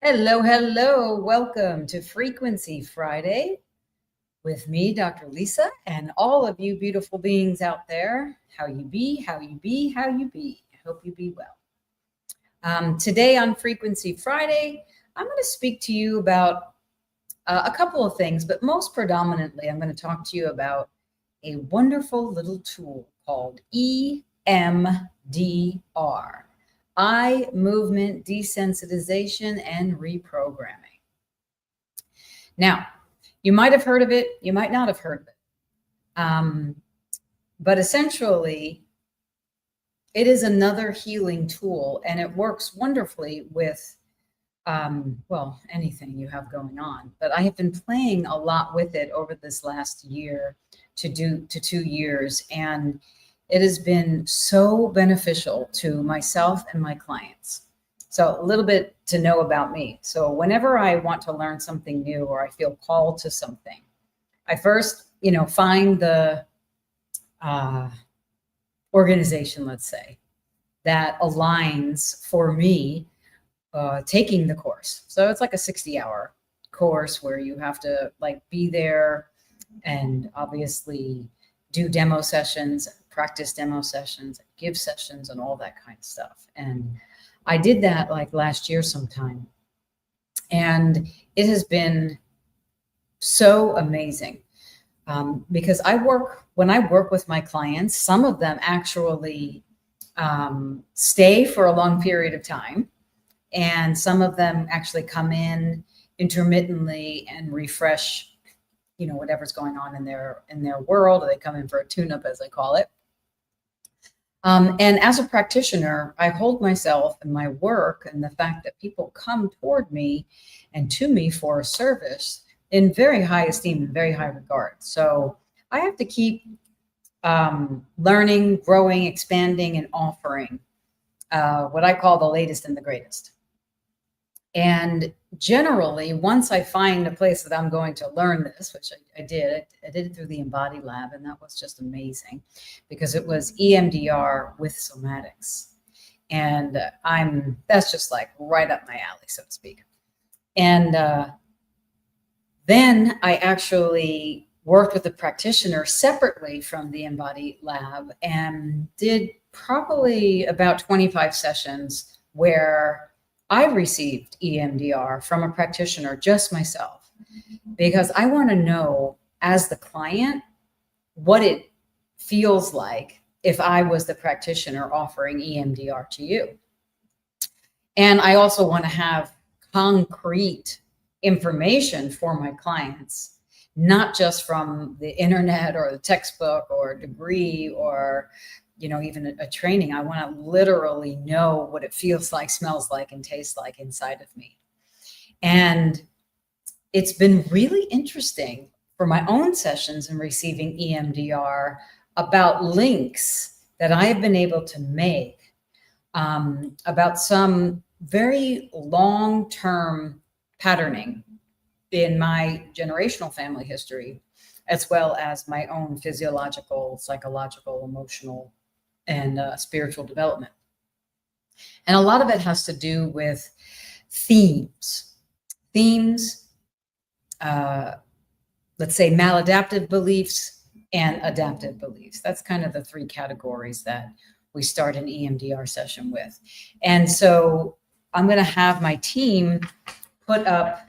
Hello, hello. Welcome to Frequency Friday with me, Dr. Lisa, and all of you beautiful beings out there. How you be, how you be, how you be. I hope you be well. Today on Frequency Friday, I'm going to speak to you about a couple of things, but most predominantly, I'm going to talk to you about a wonderful little tool called EMDR. Eye movement desensitization and reprogramming. Now, you might have heard of it, you might not have heard of it. But essentially, it is another healing tool, and it works wonderfully with, well, anything you have going on. But I have been playing a lot with it over this last year to 2 years, and it has been so beneficial to myself and my clients. So a little bit to know about me. So whenever I want to learn something new or I feel called to something, I first, find the organization, let's say, that aligns for me taking the course. So it's like a 60-hour course where you have to be there and obviously do demo sessions, practice demo sessions, give sessions, and all that kind of stuff. And I did that last year sometime. And it has been so amazing because when I work with my clients, some of them actually stay for a long period of time. And some of them actually come in intermittently and refresh whatever's going on in their world, or they come in for a tune-up, as I call it. And as a practitioner, I hold myself and my work and the fact that people come toward me and to me for a service in very high esteem and very high regard. So I have to keep learning, growing, expanding, and offering what I call the latest and the greatest. And generally, once I find a place that I'm going to learn this, which I did it through the Embody Lab, and that was just amazing because it was EMDR with somatics. And that's just right up my alley, so to speak. And then I actually worked with a practitioner separately from the Embody Lab and did probably about 25 sessions where I received EMDR from a practitioner, just myself, because I want to know as the client what it feels like if I was the practitioner offering EMDR to you. And I also want to have concrete information for my clients, not just from the internet or the textbook or a degree or even a training. I want to literally know what it feels like, smells like, and tastes like inside of me. And it's been really interesting for my own sessions and receiving EMDR about links that I have been able to make about some very long-term patterning in my generational family history, as well as my own physiological, psychological, emotional, and spiritual development. And a lot of it has to do with themes, let's say maladaptive beliefs and adaptive beliefs. That's kind of the three categories that we start an EMDR session with. And so I'm going to have my team put up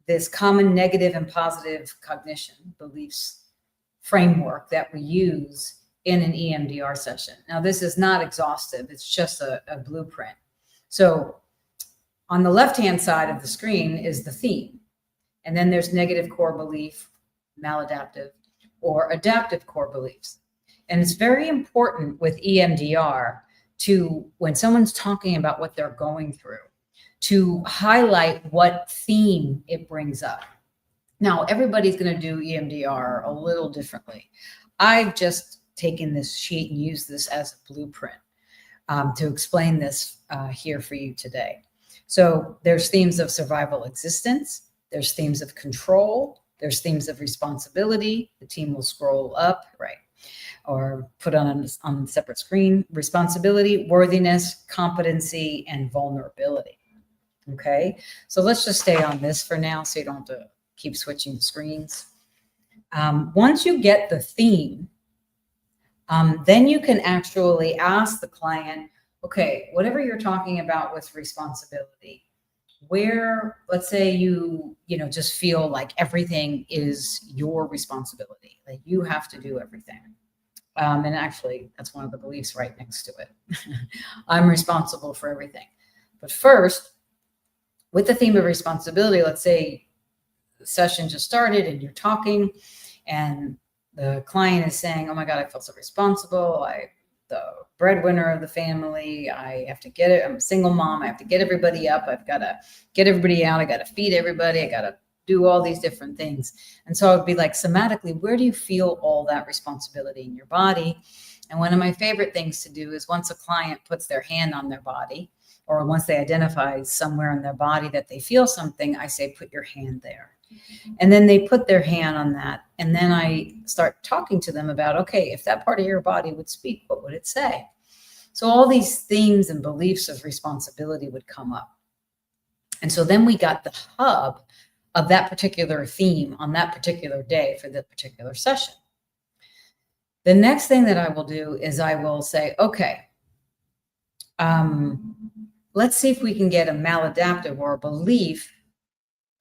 this common negative and positive cognition beliefs framework that we use in an EMDR session. Now, this is not exhaustive. It's just a blueprint. So on the left-hand side of the screen is the theme. And then there's negative core belief, maladaptive, or adaptive core beliefs. And it's very important with EMDR to, when someone's talking about what they're going through, to highlight what theme it brings up. Now, everybody's going to do EMDR a little differently. I've just taken this sheet and used this as a blueprint to explain this here for you today. So there's themes of survival existence. There's themes of control. There's themes of responsibility. The team will scroll up, right, or put on a separate screen. Responsibility, worthiness, competency, and vulnerability. Okay, so let's just stay on this for now so you don't have to keep switching screens. Once you get the theme, then you can actually ask the client, okay, whatever you're talking about with responsibility, where, let's say you just feel like everything is your responsibility, like you have to do everything. And actually, that's one of the beliefs right next to it. I'm responsible for everything. But first, with the theme of responsibility, let's say the session just started and you're talking and the client is saying, oh my God, I feel so responsible. I'm the breadwinner of the family. I have to get it. I'm a single mom. I have to get everybody up. I've got to get everybody out. I got to feed everybody. I got to do all these different things. And so I'd be like, somatically, where do you feel all that responsibility in your body? And one of my favorite things to do is once a client puts their hand on their body, or once they identify somewhere in their body that they feel something, I say, put your hand there. And then they put their hand on that. And then I start talking to them about, okay, if that part of your body would speak, what would it say? So all these themes and beliefs of responsibility would come up. And so then we got the hub of that particular theme on that particular day for that particular session. The next thing that I will do is I will say, okay, let's see if we can get a maladaptive or a belief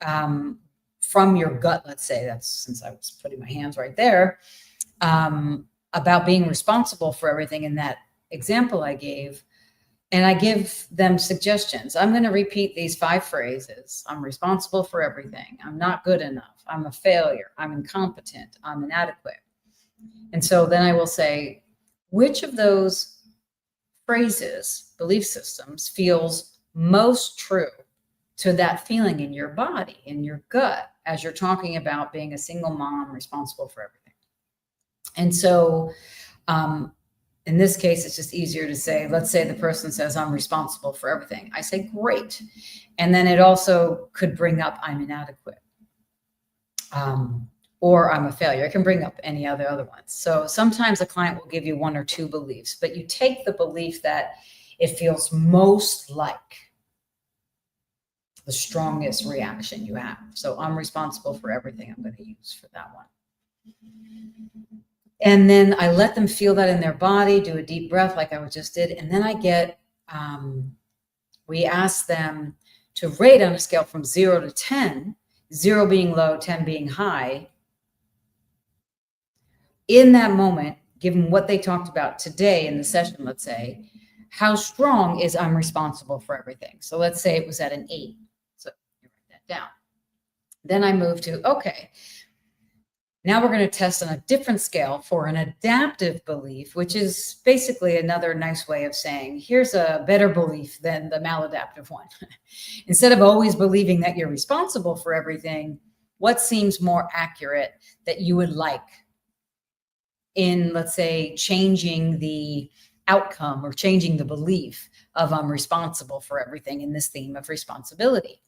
from your gut, let's say, that's since I was putting my hands right there, about being responsible for everything in that example I gave. And I give them suggestions. I'm going to repeat these 5 phrases. I'm responsible for everything. I'm not good enough. I'm a failure. I'm incompetent. I'm inadequate. And so then I will say, which of those phrases, belief systems, feels most true to that feeling in your body, in your gut, as you're talking about being a single mom responsible for everything? And so, in this case, it's just easier to say, let's say the person says, I'm responsible for everything. I say, great. And then it also could bring up, I'm inadequate, or I'm a failure. It can bring up any other ones. So sometimes a client will give you 1 or 2 beliefs, but you take the belief that it feels most like the strongest reaction you have. So I'm responsible for everything. I'm going to use for that one. And then I let them feel that in their body, do a deep breath like I just did. And then I get, we ask them to rate on a scale from 0 to 10, 0 being low, 10 being high. In that moment, given what they talked about today in the session, let's say, how strong is I'm responsible for everything? So let's say it was at an 8. So you write that down. Then I move to, okay, now we're going to test on a different scale for an adaptive belief, which is basically another nice way of saying, here's a better belief than the maladaptive one. Instead of always believing that you're responsible for everything, what seems more accurate that you would like in, let's say, changing the outcome or changing the belief of I'm responsible for everything in this theme of responsibility?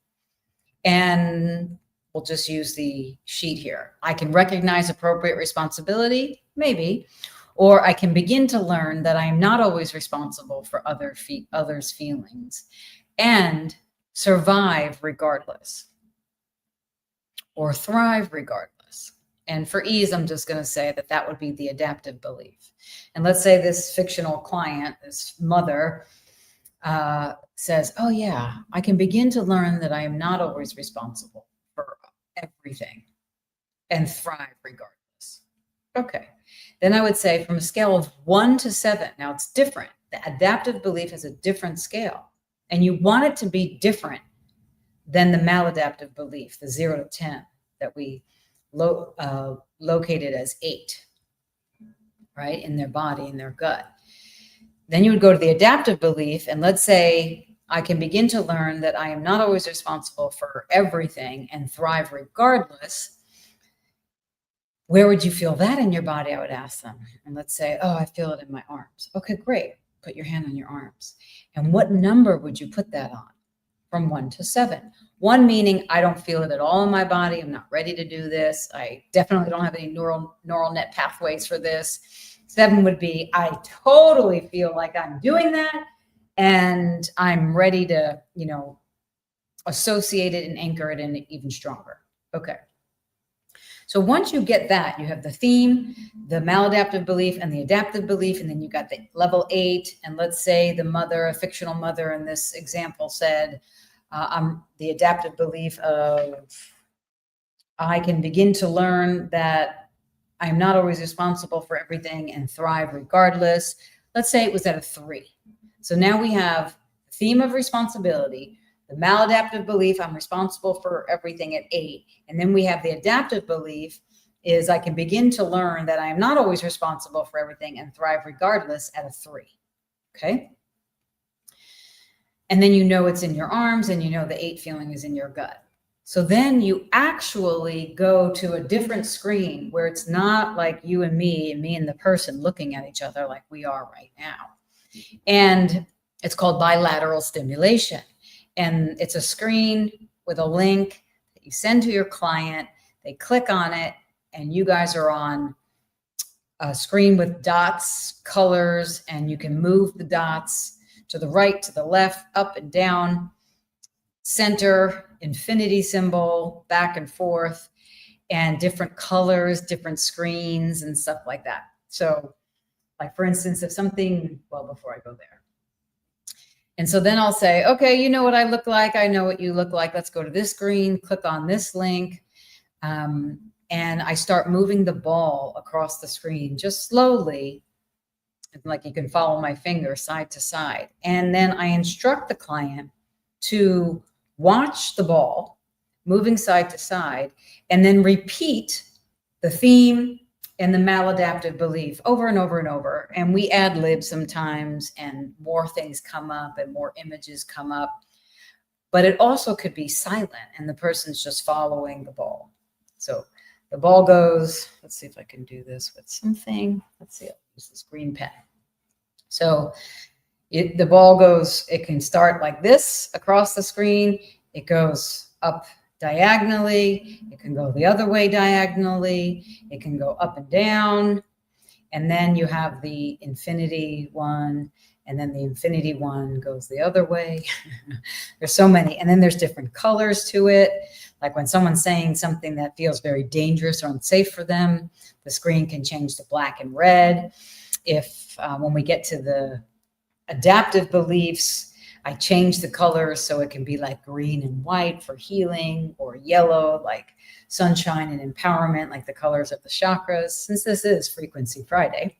And we'll just use the sheet here. I can recognize appropriate responsibility, maybe, or I can begin to learn that I am not always responsible for others' feelings and survive regardless or thrive regardless. And for ease, I'm just going to say that that would be the adaptive belief. And let's say this fictional client, this mother, says, oh yeah, I can begin to learn that I am not always responsible for everything and thrive regardless. Okay. Then I would say from a scale of 1 to 7, now it's different. The adaptive belief is a different scale, and you want it to be different than the maladaptive belief, the 0 to 10 that we located as 8, right, in their body, in their gut. Then you would go to the adaptive belief, and let's say I can begin to learn that I am not always responsible for everything and thrive regardless. Where would you feel that in your body? I would ask them. And let's say, oh, I feel it in my arms. Okay, great. Put your hand on your arms. And what number would you put that on? From 1 to 7. 1 meaning I don't feel it at all in my body. I'm not ready to do this. I definitely don't have any neural net pathways for this. 7 would be I totally feel like I'm doing that and I'm ready to, associate it and anchor it in even stronger. Okay. So once you get that, you have the theme, the maladaptive belief, and the adaptive belief, and then you got the level 8. And let's say the mother, a fictional mother in this example, said, the adaptive belief of, I can begin to learn that I'm not always responsible for everything and thrive regardless. Let's say it was at a 3. So now we have the theme of responsibility, the maladaptive belief, I'm responsible for everything, at 8. And then we have the adaptive belief is I can begin to learn that I am not always responsible for everything and thrive regardless, at a 3. Okay. And then you know it's in your arms, and you know the 8 feeling is in your gut. So then you actually go to a different screen where it's not like you and me and the person looking at each other like we are right now. And it's called bilateral stimulation. And it's a screen with a link that you send to your client. They click on it, and you guys are on a screen with dots, colors, and you can move the dots to the right, to the left, up and down, center, infinity symbol, back and forth, and different colors, different screens, and stuff like that. So, like, for instance, if something, well, before I go there. And so then I'll say, okay, you know what I look like. I know what you look like. Let's go to this screen, click on this link. And I start moving the ball across the screen just slowly, like you can follow my finger side to side. And then I instruct the client to watch the ball moving side to side and then repeat the theme and the maladaptive belief over and over and over. And we ad lib sometimes, and more things come up and more images come up. But it also could be silent and the person's just following the ball. So the ball goes, let's see if I can do this with something. Let's see, I'll use this green pen. So the ball goes, it can start like this across the screen. It goes up diagonally. It can go the other way diagonally. It can go up and down. And then you have the infinity one, and then the infinity one goes the other way. There's so many. And then there's different colors to it. Like when someone's saying something that feels very dangerous or unsafe for them, the screen can change to black and red. If when we get to the adaptive beliefs, I change the colors so it can be like green and white for healing, or yellow like sunshine and empowerment, like the colors of the chakras. Since this is Frequency Friday,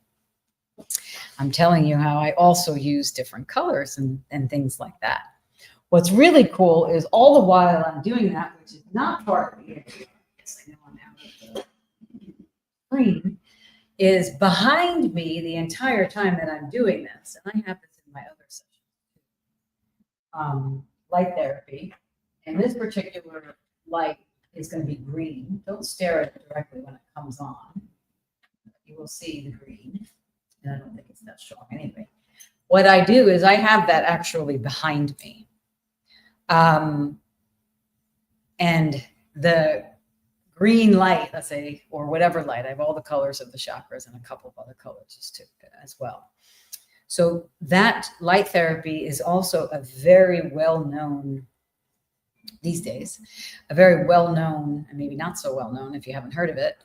I'm telling you how I also use different colors and things like that. What's really cool is all the while I'm doing that, which is not part of the EMDR, yes, I know I'm out of the screen, is behind me the entire time that I'm doing this. And I have this in my other session. Light therapy. And this particular light is going to be green. Don't stare at it directly when it comes on. You will see the green. And I don't think it's that strong anyway. What I do is I have that actually behind me. And the green light, let's say, or whatever light, I have all the colors of the chakras and a couple of other colors as well. So that light therapy is also a very well-known, these days, a very well-known, and maybe not so well-known if you haven't heard of it,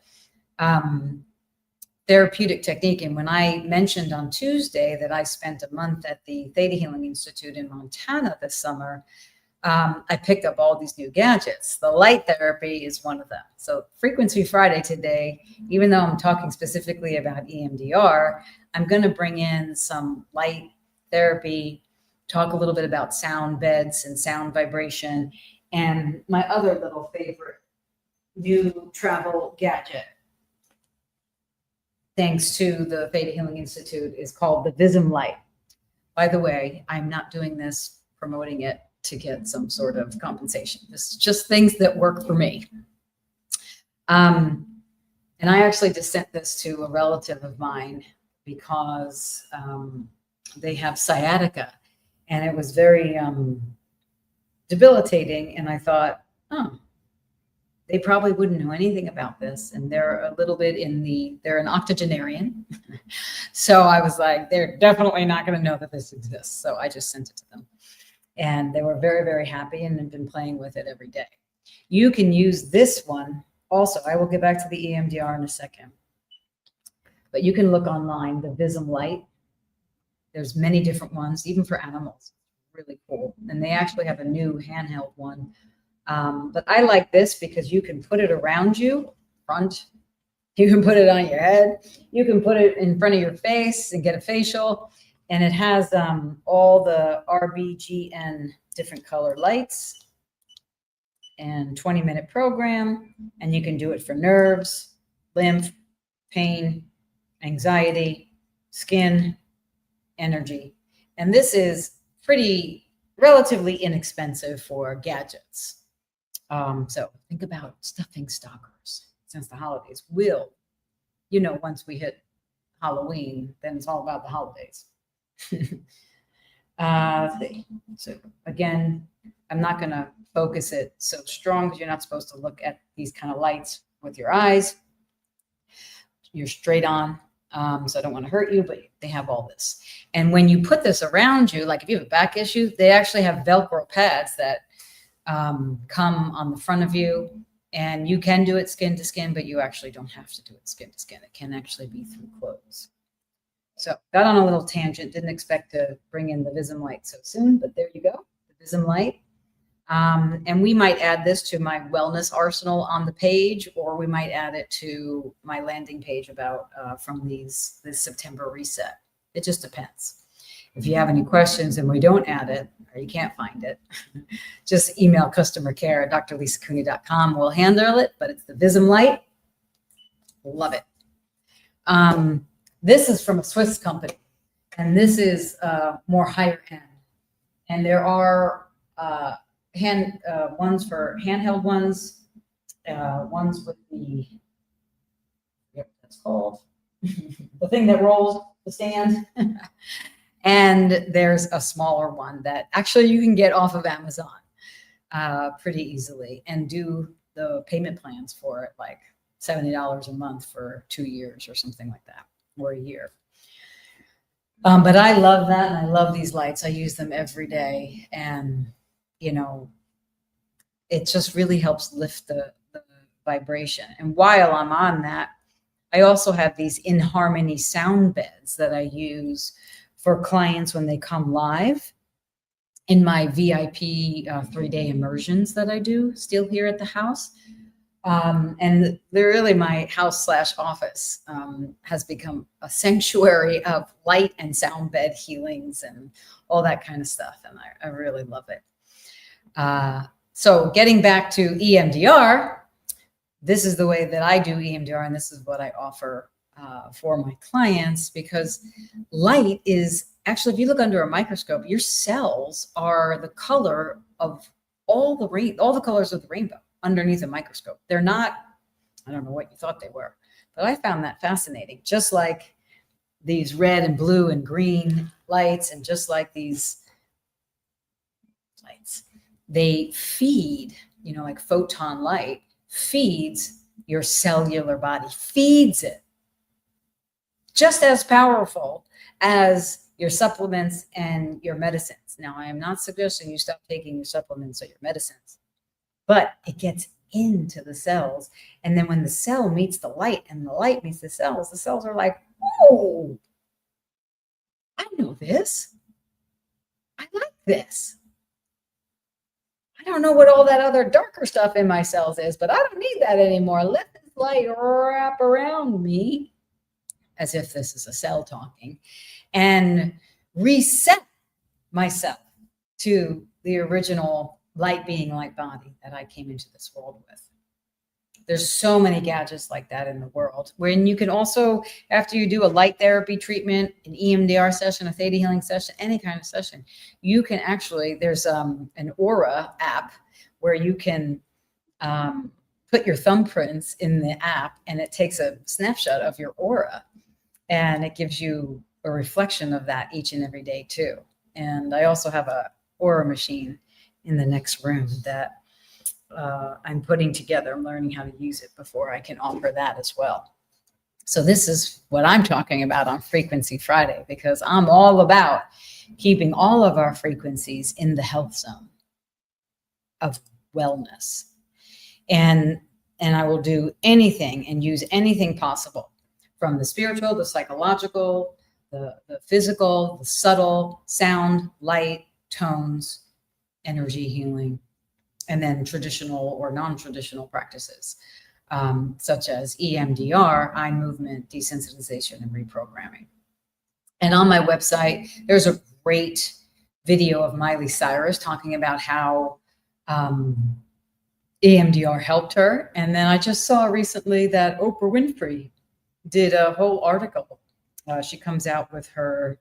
therapeutic technique. And when I mentioned on Tuesday that I spent a month at the Theta Healing Institute in Montana this summer, I picked up all these new gadgets. The light therapy is one of them. So Frequency Friday today, even though I'm talking specifically about EMDR, I'm going to bring in some light therapy, talk a little bit about sound beds and sound vibration, and my other little favorite new travel gadget, thanks to the Theta Healing Institute, is called the Vism Light. By the way, I'm not doing this, promoting it to get some sort of compensation. This is just things that work for me. And I actually just sent this to a relative of mine because they have sciatica, and it was very debilitating. And I thought, oh, they probably wouldn't know anything about this. And they're a little bit they're an octogenarian. So I was like, they're definitely not going to know that this exists. So I just sent it to them. And they were very, very happy and have been playing with it every day. You can use this one also. I will get back to the EMDR in a second. But you can look online, the Vism Light. There's many different ones, even for animals. Really cool. And they actually have a new handheld one. But I like this because you can put it around you, front. You can put it on your head. You can put it in front of your face and get a facial. And it has all the RBGN different color lights and 20-minute program. And you can do it for nerves, lymph, pain, anxiety, skin, energy. And this is relatively inexpensive for gadgets. So think about stuffing stockers since the holidays will, once we hit Halloween, then it's all about the holidays. So again, I'm not going to focus it so strong because you're not supposed to look at these kind of lights with your eyes. You're straight on. So I don't want to hurt you, but they have all this. And when you put this around you, like if you have a back issue, they actually have Velcro pads that come on the front of you, and you can do it skin to skin, but you actually don't have to do it skin to skin. It can actually be through clothes. So got on a little tangent. Didn't expect to bring in the Vism Light so soon, but there you go, the Vism Light. And we might add this to my wellness arsenal on the page, or we might add it to my landing page about from this September reset. It just depends. If you have any questions and we don't add it, or you can't find it, just email customer care at drlisacooney.com. We'll handle it, but it's the Vism Light. Love it. This is from a Swiss company, and this is more higher end. And there are ones for handheld ones, ones with that's called the thing that rolls, the stand. And there's a smaller one that actually you can get off of Amazon pretty easily and do the payment plans for it, like $70 a month for 2 years or something like that, or a year. But I love that, and I love these lights. I use them every day, and it just really helps lift the vibration. And while I'm on that, I also have these In Harmony sound beds that I use for clients when they come live in my VIP 3-day immersions that I do still here at the house. And they're really my house/office has become a sanctuary of light and sound bed healings and all that kind of stuff. And I really love it. So getting back to EMDR, this is the way that I do EMDR, and this is what I offer for my clients, because light is actually, if you look under a microscope, your cells are the color of all the colors of the rainbow underneath a microscope. They're not, I don't know what you thought they were, but I found that fascinating. Just like these red and blue and green lights, and just like these lights, they feed, like photon light feeds your cellular body, feeds it. Just as powerful as your supplements and your medicines. Now, I am not suggesting you stop taking your supplements or your medicines, but it gets into the cells. And then when the cell meets the light and the light meets the cells are like, oh, I know this. I like this. I don't know what all that other darker stuff in my cells is, but I don't need that anymore. Let this light wrap around me, as if this is a cell talking, and reset myself to the original light being, light body that I came into this world with. There's so many gadgets like that in the world, when you can also, after you do a light therapy treatment, an EMDR session, a theta healing session, any kind of session, you can actually, there's an Aura app where you can put your thumbprints in the app, and it takes a snapshot of your aura, and it gives you a reflection of that each and every day too. And I also have a Aura machine in the next room that I'm putting together. I'm learning how to use it before I can offer that as well. So this is what I'm talking about on Frequency Friday, because I'm all about keeping all of our frequencies in the health zone of wellness. And I will do anything and use anything possible, from the spiritual, the psychological, the physical, the subtle, sound, light, tones, energy healing, and then traditional or non-traditional practices, such as EMDR, eye movement, desensitization, and reprogramming. And on my website, there's a great video of Miley Cyrus talking about how EMDR helped her. And then I just saw recently that Oprah Winfrey did a whole article. She comes out with her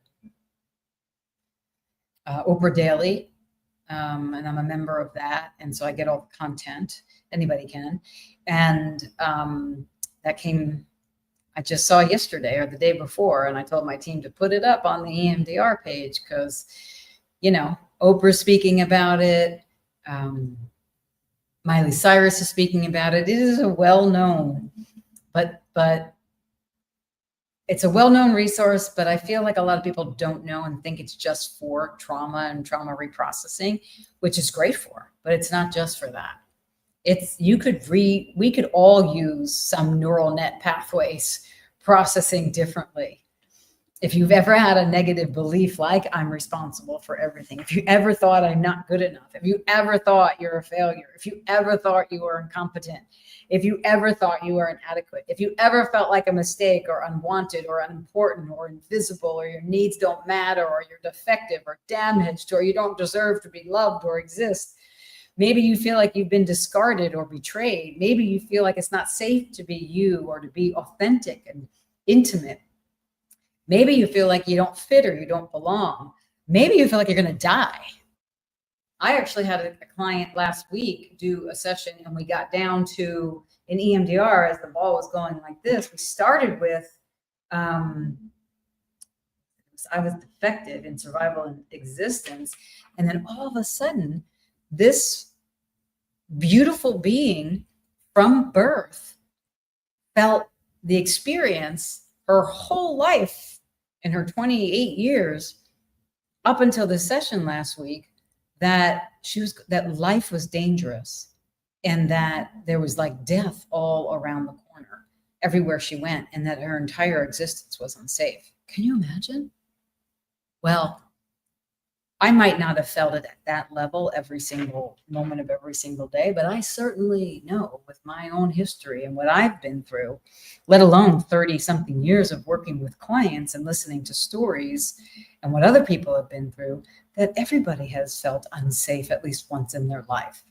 Oprah Daily, and I'm a member of that. And so I get all the content, anybody can. And that came, I just saw yesterday or the day before, and I told my team to put it up on the EMDR page because, you know, Oprah's speaking about it. Miley Cyrus is speaking about it. It is a well-known, but it's a well-known resource, but I feel like a lot of people don't know and think it's just for trauma and trauma reprocessing, which is great for, but it's not just for that. We could all use some neural net pathways processing differently. If you've ever had a negative belief, like I'm responsible for everything, if you ever thought I'm not good enough, if you ever thought you're a failure, if you ever thought you were incompetent, if you ever thought you were inadequate, if you ever felt like a mistake or unwanted or unimportant or invisible, or your needs don't matter, or you're defective or damaged, or you don't deserve to be loved or exist, maybe you feel like you've been discarded or betrayed. Maybe you feel like it's not safe to be you or to be authentic and intimate. Maybe you feel like you don't fit or you don't belong. Maybe you feel like you're going to die. I actually had a client last week do a session, and we got down to an EMDR as the ball was going like this. We started with, I was defective in survival and existence. And then all of a sudden, this beautiful being from birth felt the experience her whole life in her 28 years up until this session last week, that life was dangerous and that there was like death all around the corner everywhere she went, and that her entire existence was unsafe. Can you imagine? Well, I might not have felt it at that level every single moment of every single day, but I certainly know with my own history and what I've been through, let alone 30 something years of working with clients and listening to stories and what other people have been through, that everybody has felt unsafe at least once in their life.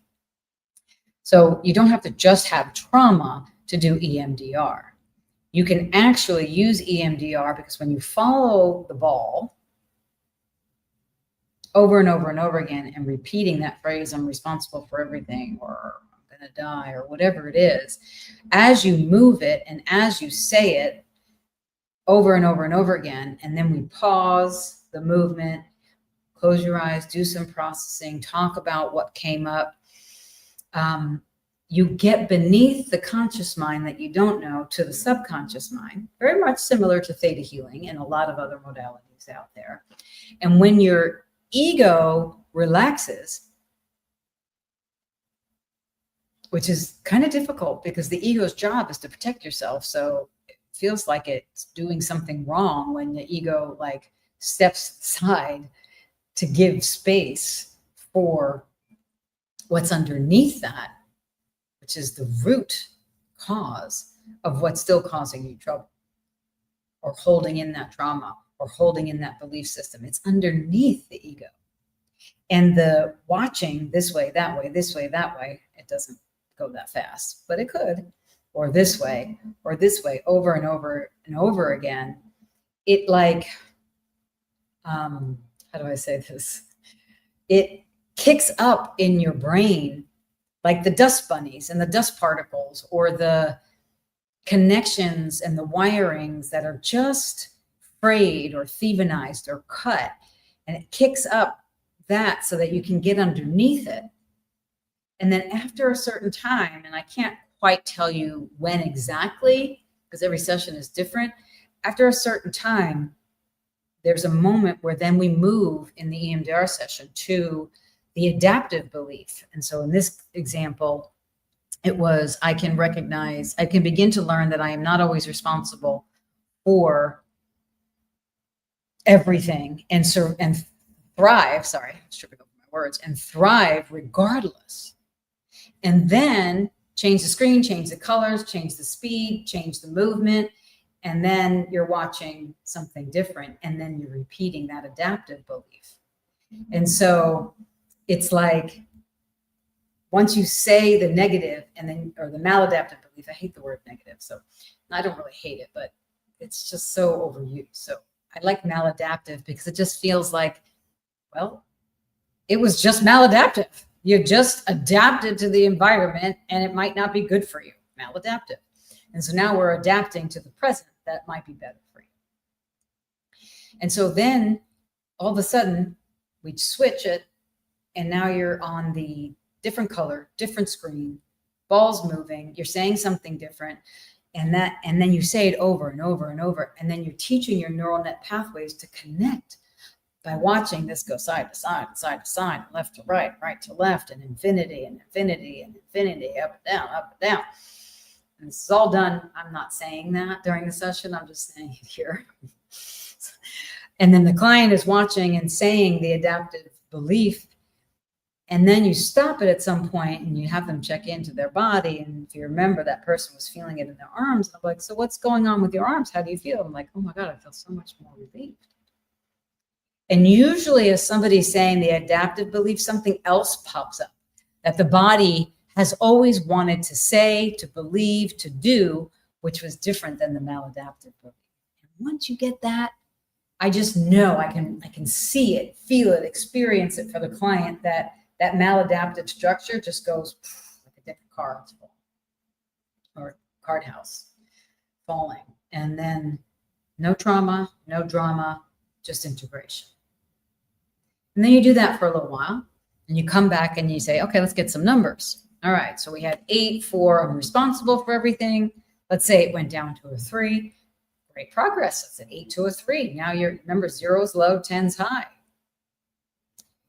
So you don't have to just have trauma to do EMDR. You can actually use EMDR because when you follow the ball over and over and over again and repeating that phrase, I'm responsible for everything, or I'm going to die, or whatever it is, as you move it and as you say it over and over and over again, and then we pause the movement, close your eyes, do some processing, talk about what came up. You get beneath the conscious mind that you don't know to the subconscious mind, very much similar to theta healing and a lot of other modalities out there. And when your ego relaxes, which is kind of difficult because the ego's job is to protect yourself. So it feels like it's doing something wrong when the ego like steps aside to give space for what's underneath that, which is the root cause of what's still causing you trouble, or holding in that trauma, or holding in that belief system. It's underneath the ego. And the watching this way, that way, this way, that way, it doesn't go that fast, but it could, or this way, over and over and over again. It like, how do I say this? It kicks up in your brain like the dust bunnies and the dust particles, or the connections and the wirings that are just frayed or thievenized or cut, and it kicks up that so that you can get underneath it. And then after a certain time, and I can't quite tell you when exactly, because every session is different. After a certain time, there's a moment where then we move in the EMDR session to the adaptive belief. And so in this example, it was, I can begin to learn that I am not always responsible for everything and thrive, sorry, I'm tripping over my words, and thrive regardless. And then change the screen, change the colors, change the speed, change the movement. And then you're watching something different. And then you're repeating that adaptive belief. And so it's like, once you say the negative or the maladaptive belief, I hate the word negative. So I don't really hate it, but it's just so overused. So I like maladaptive because it just feels like, well, it was just maladaptive. You just adapted to the environment and it might not be good for you. Maladaptive. And so now we're adapting to the present that might be better for you. And so then all of a sudden we switch it and now you're on the different color, different screen, balls moving, you're saying something different. And then you say it over and over and over. And then you're teaching your neural net pathways to connect by watching this go side to side, side to side, left to right, right to left, and infinity and infinity and infinity, up and down, up and down. And this is all done. I'm not saying that during the session. I'm just saying it here. And then the client is watching and saying the adaptive belief. And then you stop it at some point and you have them check into their body. And if you remember, that person was feeling it in their arms. I'm like, so what's going on with your arms? How do you feel? I'm like, oh my God, I feel so much more relieved. And usually as somebody's saying the adaptive belief, something else pops up that the body has always wanted to say, to believe, to do, which was different than the maladaptive belief. And once you get that, I just know I can see it, feel it, experience it for the client that maladaptive structure just goes like a deck of cards or card house falling. And then no trauma, no drama, just integration. And then you do that for a little while and you come back and you say, okay, let's get some numbers. All right, so we had 8 for I'm responsible for everything. Let's say it went down to a 3. Great progress. It's an 8 to a 3. Now remember, 0 is low, 10's high.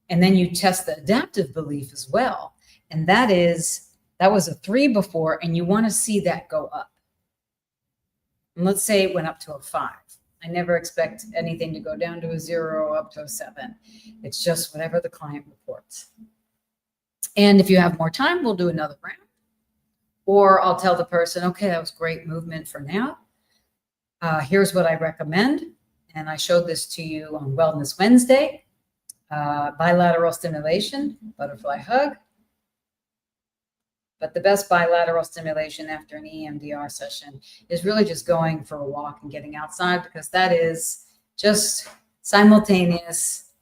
And then you test the adaptive belief as well. And that was a 3 before, and you want to see that go up. And let's say it went up to a 5. I never expect anything to go down to a 0 or up to a 7. It's just whatever the client reports. And if you have more time, we'll do another round. Or I'll tell the person, okay, that was great movement for now. Here's what I recommend. And I showed this to you on Wellness Wednesday. Bilateral stimulation, butterfly hug. But the best bilateral stimulation after an EMDR session is really just going for a walk and getting outside, because that is just simultaneous,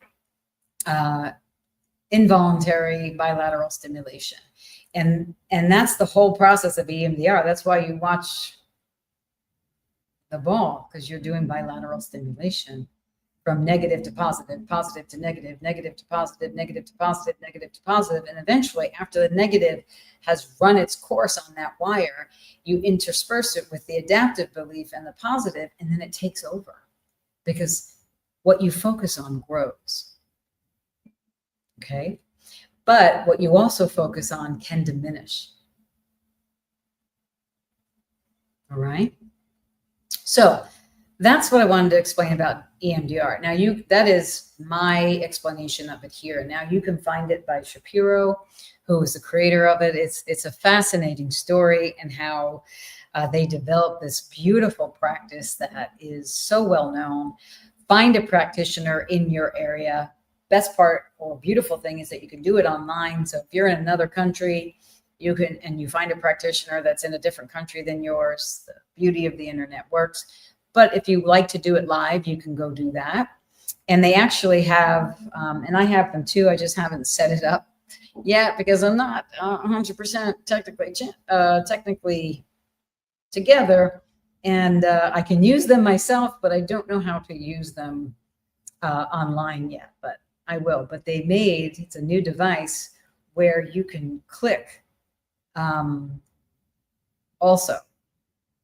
involuntary bilateral stimulation. And that's the whole process of EMDR. That's why you watch the ball, because you're doing bilateral stimulation from negative to positive, positive to negative, negative to positive, negative to positive, negative to positive. And eventually, after the negative has run its course on that wire, you intersperse it with the adaptive belief and the positive, and then it takes over, because what you focus on grows. Okay? But what you also focus on can diminish. All right? So that's what I wanted to explain about EMDR. Now, that is my explanation of it here. Now you can find it by Shapiro, who is the creator of it. It's a fascinating story, and how they developed this beautiful practice that is so well known. Find a practitioner in your area. Best part or beautiful thing is that you can do it online. So if you're in another country, you can, and you find a practitioner that's in a different country than yours. The beauty of the internet works. But if you like to do it live, you can go do that. And they actually have, and I have them too, I just haven't set it up yet because I'm not 100% technically together. And I can use them myself, but I don't know how to use them online yet, but I will. But it's a new device where you can click also.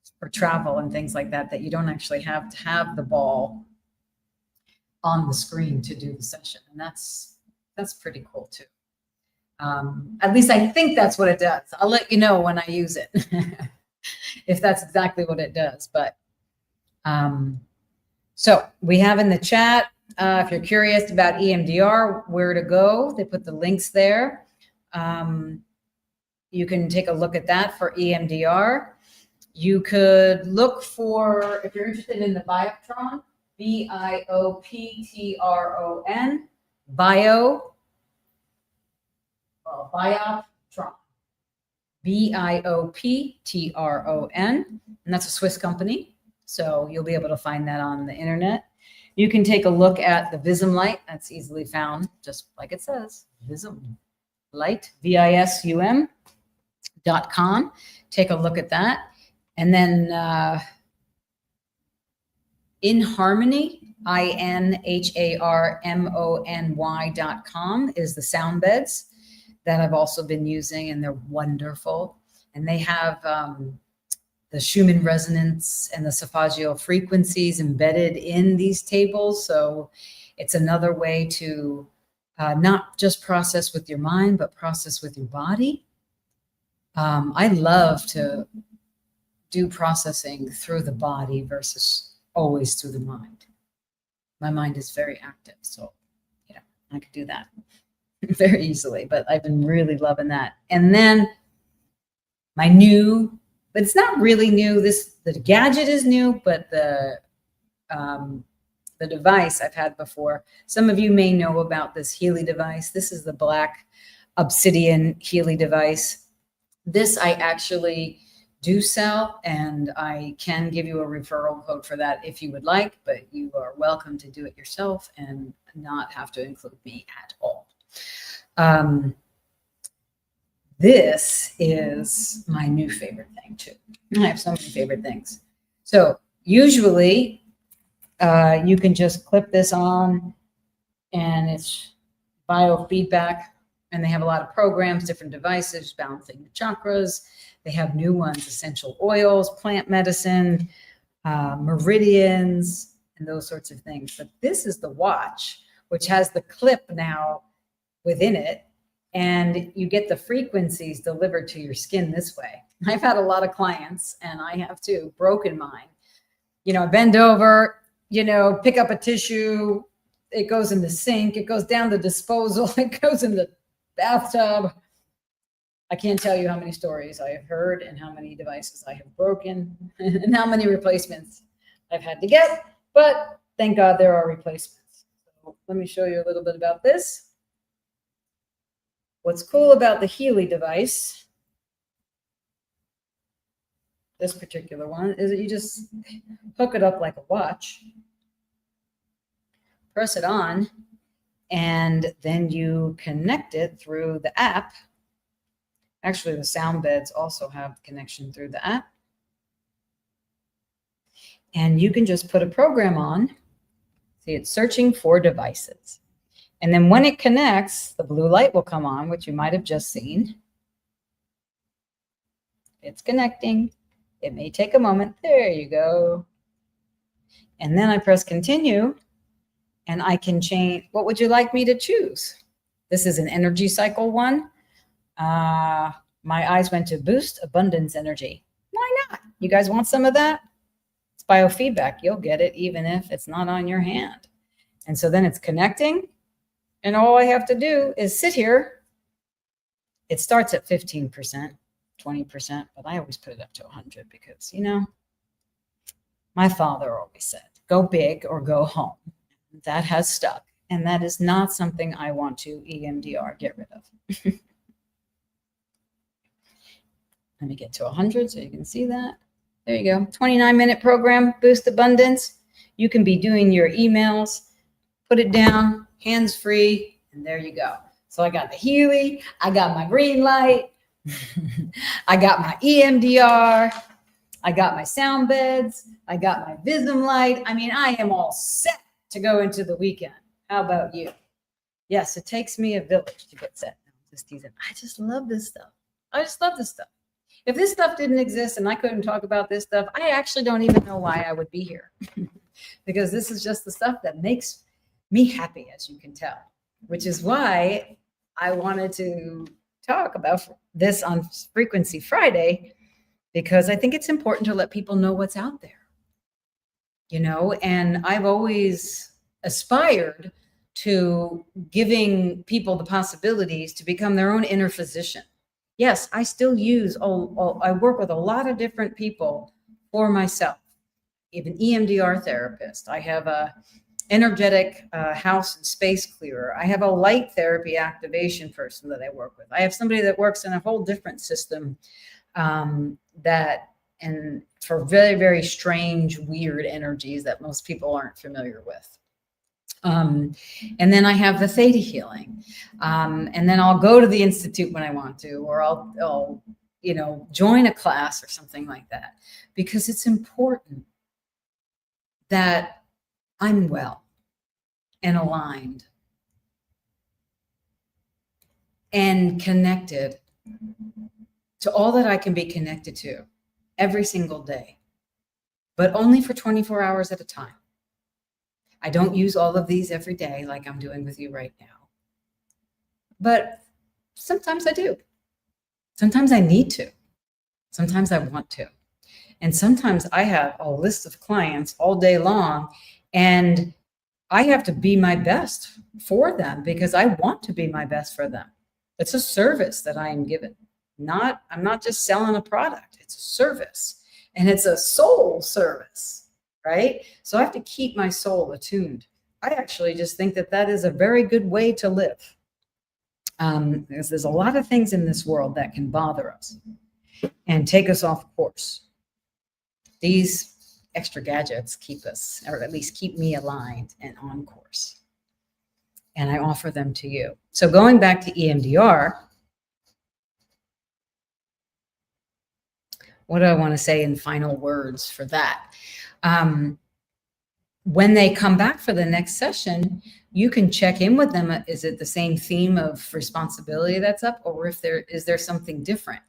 It's or travel and things like that, that you don't actually have to have the ball on the screen to do the session. And that's pretty cool too. At least I think that's what it does. I'll let you know when I use it, if that's exactly what it does. But so we have in the chat, if you're curious about EMDR, where to go, they put the links there. You can take a look at that for EMDR. You could look for, if you're interested in the Bioptron, Bioptron, Bioptron, Bioptron, and that's a Swiss company. So you'll be able to find that on the internet. You can take a look at the Visum light. That's easily found, just like it says, Visum light, VISUM.com. Take a look at that. And then In Harmony, INHARMONY.com is the sound beds that I've also been using, and they're wonderful. And they have the Schumann resonance and the solfeggio frequencies embedded in these tables. So it's another way to not just process with your mind, but process with your body. I love to do processing through the body versus always through the mind. My mind is very active, so I could do that very easily, but I've been really loving that. And then my new, but it's not really new, the gadget is new, but the device I've had before. Some of you may know about this Healy device. This is the black obsidian Healy device. This I actually do sell, and I can give you a referral code for that if you would like, but you are welcome to do it yourself and not have to include me at all. This is my new favorite thing too. I have so many favorite things. So usually you can just clip this on, and it's biofeedback, and they have a lot of programs, different devices, balancing the chakras. They have new ones, essential oils, plant medicine, meridians, and those sorts of things. But this is the watch, which has the clip now within it, and you get the frequencies delivered to your skin this way. I've had a lot of clients, and I have too, broken mine. Bend over, pick up a tissue, it goes in the sink, it goes down the disposal, it goes in the bathtub. I can't tell you how many stories I have heard and how many devices I have broken and how many replacements I've had to get, but thank God there are replacements. So let me show you a little bit about this. What's cool about the Healy device, this particular one, is that you just hook it up like a watch, press it on, and then you connect it through the app. Actually, the sound beds also have connection through the app. And you can just put a program on. See, it's searching for devices. And then when it connects, the blue light will come on, which you might have just seen. It's connecting. It may take a moment. There you go. And then I press continue, and I can change. What would you like me to choose? This is an energy cycle one. My eyes went to boost abundance energy. Why not? You guys want some of that? It's biofeedback. You'll get it even if it's not on your hand. And so then it's connecting, and all I have to do is sit here. It starts at 15%, 20%, but I always put it up to 100 because, my father always said, go big or go home. That has stuck, and that is not something I want to EMDR get rid of. Let me get to 100 so you can see that. There you go. 29-minute program, boost abundance. You can be doing your emails, put it down, hands-free, and there you go. So I got the Healy, I got my green light, I got my EMDR, I got my sound beds, I got my Visum light. I mean, I am all set to go into the weekend. How about you? Yes, it takes me a village to get set. I just love this stuff. I just love this stuff. If this stuff didn't exist and I couldn't talk about this stuff, I actually don't even know why I would be here. Because this is just the stuff that makes me happy, as you can tell, which is why I wanted to talk about this on Frequency Friday, because I think it's important to let people know what's out there, and I've always aspired to giving people the possibilities to become their own inner physician. Yes, I still I work with a lot of different people for myself. Even EMDR therapist. I have a energetic house and space clearer. I have a light therapy activation person that I work with. I have somebody that works in a whole different system and for very, very strange, weird energies that most people aren't familiar with. And then I have the theta healing. And then I'll go to the Institute when I want to, or I'll join a class or something like that, because it's important that I'm well and aligned and connected to all that I can be connected to every single day, but only for 24 hours at a time. I don't use all of these every day like I'm doing with you right now, but sometimes I do. Sometimes I need to. Sometimes I want to. And sometimes I have a list of clients all day long, and I have to be my best for them because I want to be my best for them. It's a service that I am given. I'm not just selling a product. It's a service, and it's a soul service, right? So I have to keep my soul attuned. I actually just think that is a very good way to live. Because there's a lot of things in this world that can bother us and take us off course. These extra gadgets keep us, or at least keep me aligned and on course. And I offer them to you. So going back to EMDR, what do I want to say in final words for that? When they come back for the next session, you can check in with them. Is it the same theme of responsibility that's up, or is there something different?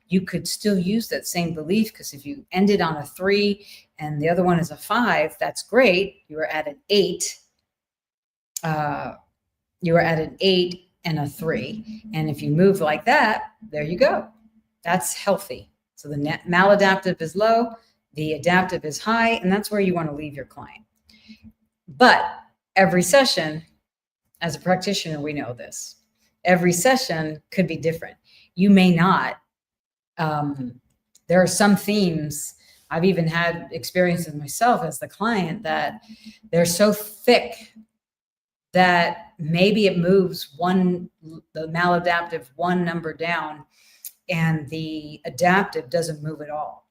You could still use that same belief, because if you ended on a 3 and the other one is a 5, that's great. You were at an 8. You were at an 8 and a 3. And if you move like that, there you go. That's healthy. So the maladaptive is low, the adaptive is high, and that's where you want to leave your client. But every session, as a practitioner, we know this. Every session could be different. You may not. There are some themes. I've even had experiences myself as the client that they're so thick that maybe it moves the maladaptive 1 number down, and the adaptive doesn't move at all.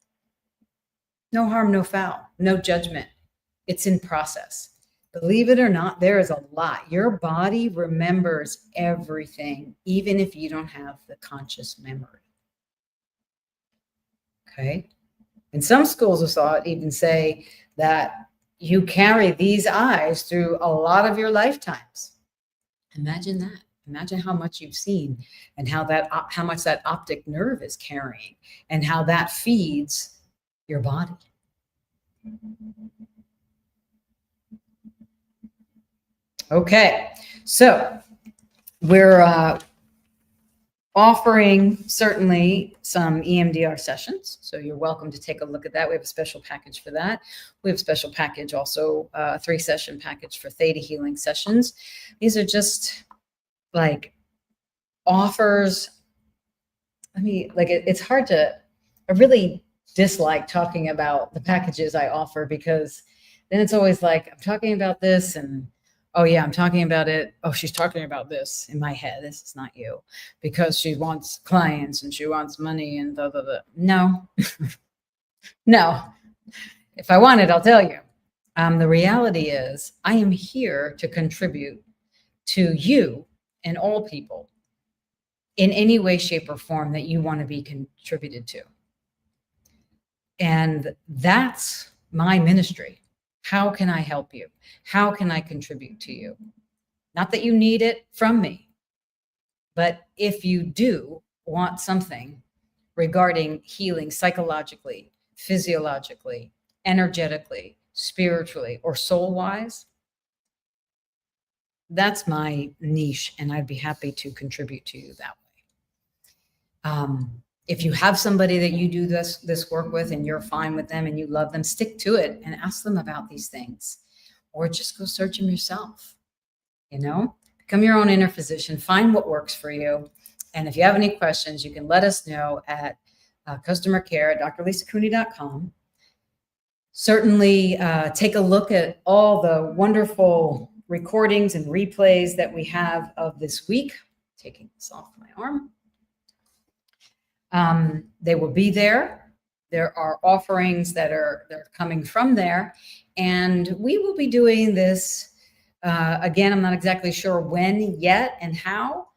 No harm, no foul, no judgment. It's in process. Believe it or not, there is a lot. Your body remembers everything, even if you don't have the conscious memory. Okay. And some schools of thought even say that you carry these eyes through a lot of your lifetimes. Imagine that. Imagine how much you've seen, and how much that optic nerve is carrying, and how that feeds your body. Okay, so we're offering certainly some EMDR sessions. So you're welcome to take a look at that. We have a special package for that. We have a special package, also a 3-session package for theta healing sessions. These are just like offers. It's hard I really dislike talking about the packages I offer, because then it's always like, I'm talking about this, and oh yeah, I'm talking about it. Oh, she's talking about this in my head. This is not you, because she wants clients and she wants money and blah, blah, blah. No, no. If I want it, I'll tell you. The reality is I am here to contribute to you and all people in any way, shape, or form that you want to be contributed to. And that's my ministry. How can I help you? How can I contribute to you? Not that you need it from me, but if you do want something, regarding healing psychologically, physiologically, energetically, spiritually, or soul-wise, that's my niche, and I'd be happy to contribute to you that way. If you have somebody that you do this work with and you're fine with them and you love them, stick to it and ask them about these things, or just go search them yourself. Become your own inner physician, find what works for you. And if you have any questions, you can let us know at customer care at drlisacooney.com. Certainly take a look at all the wonderful recordings and replays that we have of this week. Taking this off my arm. They will be there. There are offerings they're coming from there. And we will be doing this. Again, I'm not exactly sure when yet and how,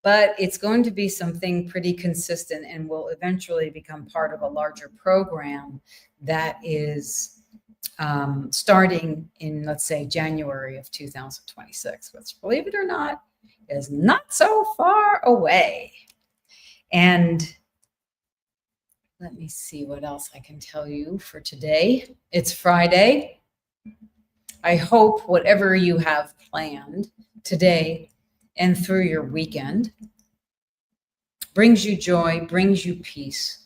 but it's going to be something pretty consistent and will eventually become part of a larger program that is starting in, let's say, January of 2026, which, believe it or not, is not so far away. And let me see what else I can tell you for today. It's Friday. I hope whatever you have planned today and through your weekend brings you joy, brings you peace,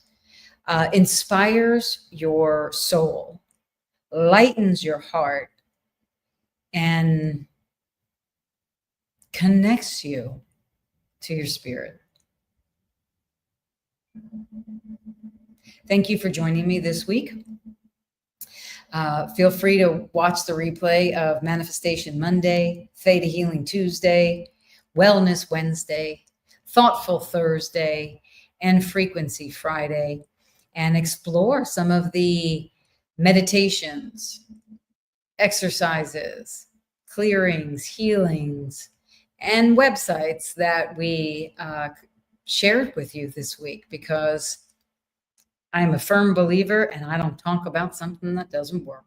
inspires your soul, lightens your heart, and connects you to your spirit. Thank you for joining me this week. Feel free to watch the replay of Manifestation Monday, Theta Healing Tuesday, Wellness Wednesday, Thoughtful Thursday, and Frequency Friday, and explore some of the meditations, exercises, clearings, healings, and websites that we shared with you this week, because I'm a firm believer and I don't talk about something that doesn't work.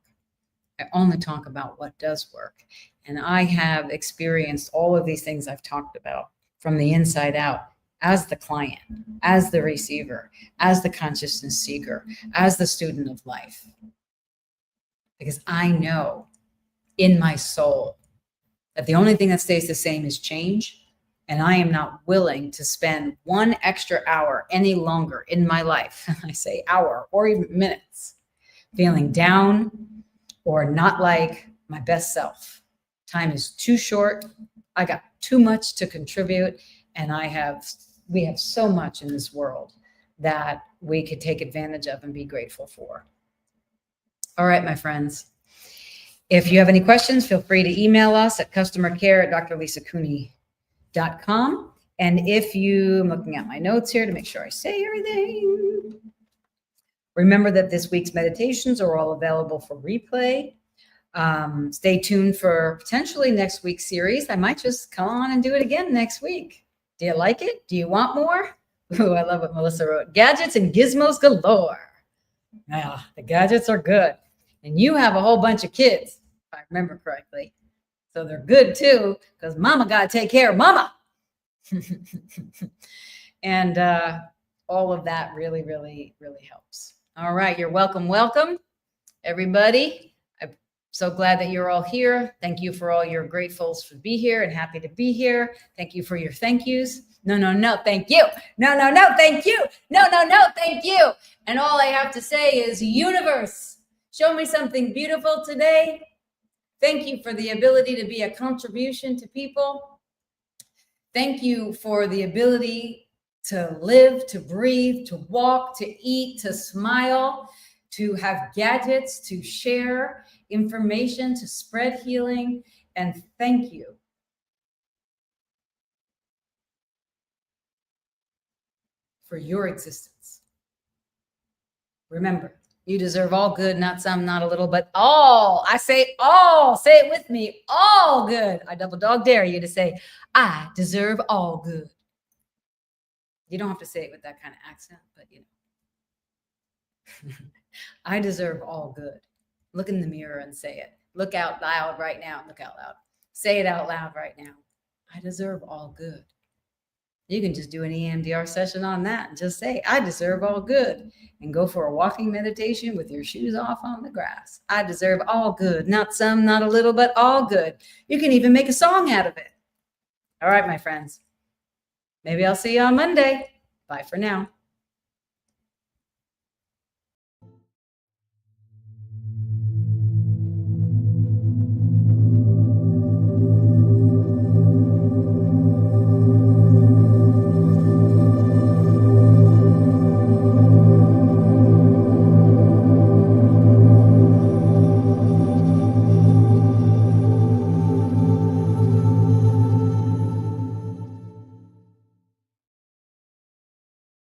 I only talk about what does work. And I have experienced all of these things I've talked about from the inside out as the client, as the receiver, as the consciousness seeker, as the student of life. Because I know in my soul that the only thing that stays the same is change. And I am not willing to spend one extra hour any longer in my life, I say hour or even minutes, feeling down or not like my best self. Time is too short. I got too much to contribute. And we have so much in this world that we could take advantage of and be grateful for. All right, my friends. If you have any questions, feel free to email us at customercare@drlisacooney.com. And I'm looking at my notes here to make sure I say everything. Remember that this week's meditations are all available for replay. Stay tuned for potentially next week's series. I might just come on and do it again next week. Do you like it? Do you want more? Ooh, I love what Melissa wrote. Gadgets and gizmos galore. Yeah, the gadgets are good. And you have a whole bunch of kids, if I remember correctly. So they're good too, because mama got to take care of mama. And all of that really, really, really helps. All right. You're welcome. Welcome, everybody. I'm so glad that you're all here. Thank you for all your gratefuls to be here and happy to be here. Thank you for your thank yous. No, thank you. No, thank you. No, thank you. And all I have to say is, universe, show me something beautiful today. Thank you for the ability to be a contribution to people. Thank you for the ability to live, to breathe, to walk, to eat, to smile, to have gadgets, to share information, to spread healing. And thank you for your existence. Remember, you deserve all good, not some, not a little, but all. I say all. Say it with me. All good. I double dog dare you to say, I deserve all good. You don't have to say it with that kind of accent, but you know. I deserve all good. Look in the mirror and say it. Look out loud right now. Look out loud. Say it out loud right now. I deserve all good. You can just do an EMDR session on that and just say, I deserve all good, and go for a walking meditation with your shoes off on the grass. I deserve all good, not some, not a little, but all good. You can even make a song out of it. All right, my friends. Maybe I'll see you on Monday. Bye for now.